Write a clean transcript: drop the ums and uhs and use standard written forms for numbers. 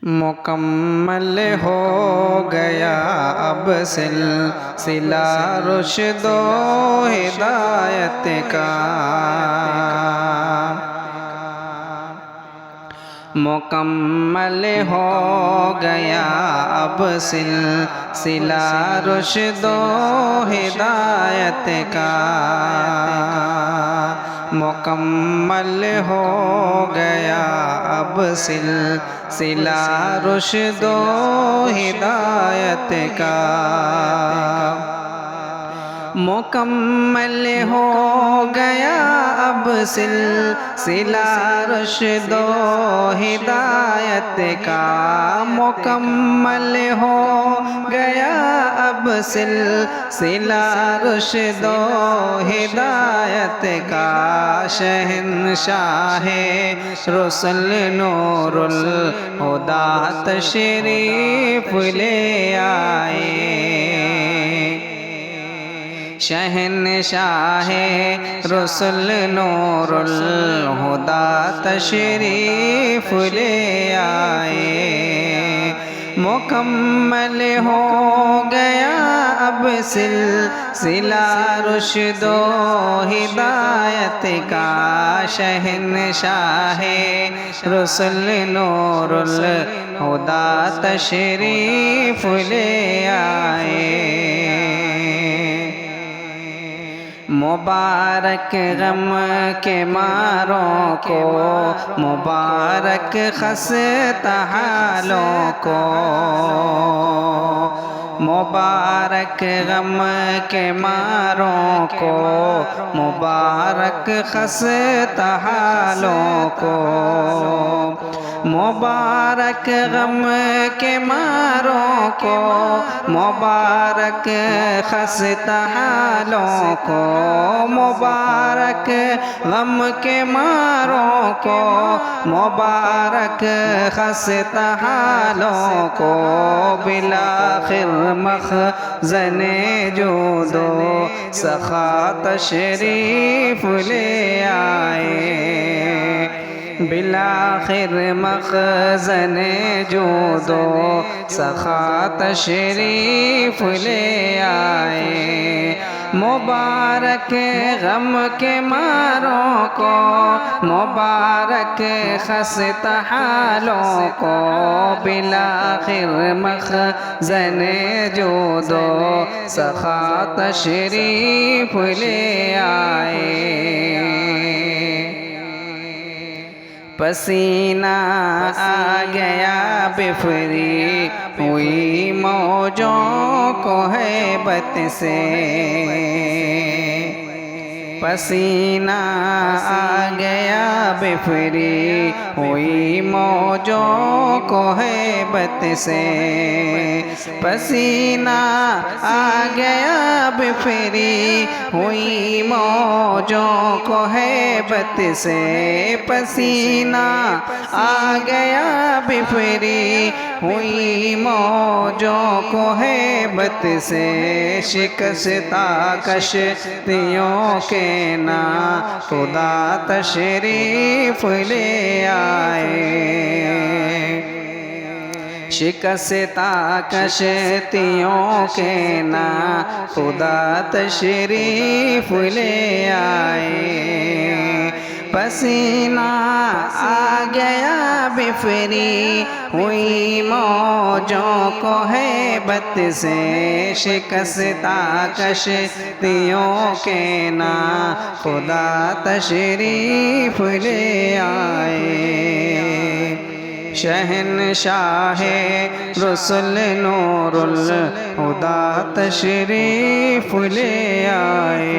مکمل ہو گیا اب سلسلہ رشد و ہدایت کا، مکمل ہو گیا اب سلسلہ رشد و ہدایت کا، مکمل ہو گیا اب سلسلہ رشد و ہدایت کا، مکمل ہو گیا اب سلسلہ رشد و ہدایت کا، مکمل ہو گیا اب سلسلہ رشد و ہدایت کا، شہنشاہ رسل نور الہدیٰ تشریف لے آئے، شہنشاہ رسل نور الہدیٰ تشریف لے آئے، مکمل ہو گیا اب سلسلہ رشد و ہدایت کا، شہنشاہ رسل نور الہدیٰ تشریف لے آئے، مبارک غم کے ماروں کو، مبارک خستہ حالوں کو، مبارک غم کے ماروں کو، مبارک خستہ حالوں کو، مبارک غم کے ماروں کو، مبارک خستہ حالوں کو، مبارک غم کے ماروں کو، مبارک خستہ حالوں کو، بالآخر مخزن جود و سخا تشریف لے آئے، بالآخر مخزن جود و سخا تشریف لے آئے، مبارک غم کے ماروں کو، مبارک خستہ حالوں کو، بالآخر مخزن جود و سخا تشریف لے آئے، پسینہ آ گیا بفری ہوئی موجوں کو ہیبت سے، پسینہ آ گیا بفری ہوئی موجوں کو ہیبت سے، پسینہ آ گیا بفری ہوئی موجوں کو ہیبت سے، پسینہ آ گیا بفری ہوئی موجوں کو ہیبت سے، شکستہ کشتیوں کے نا خدا تشریف لے آئے، شکستہ کشتیوں کے نا خدا تشریف لے آئے، پسینہ آ گیا بفری ہوئی موجوں کو ہیبت سے، شکستہ کشتیوں کے نا خدا تشریف لے آئے، شہنشاہ رسل نور الہدیٰ تشریف لے آئے۔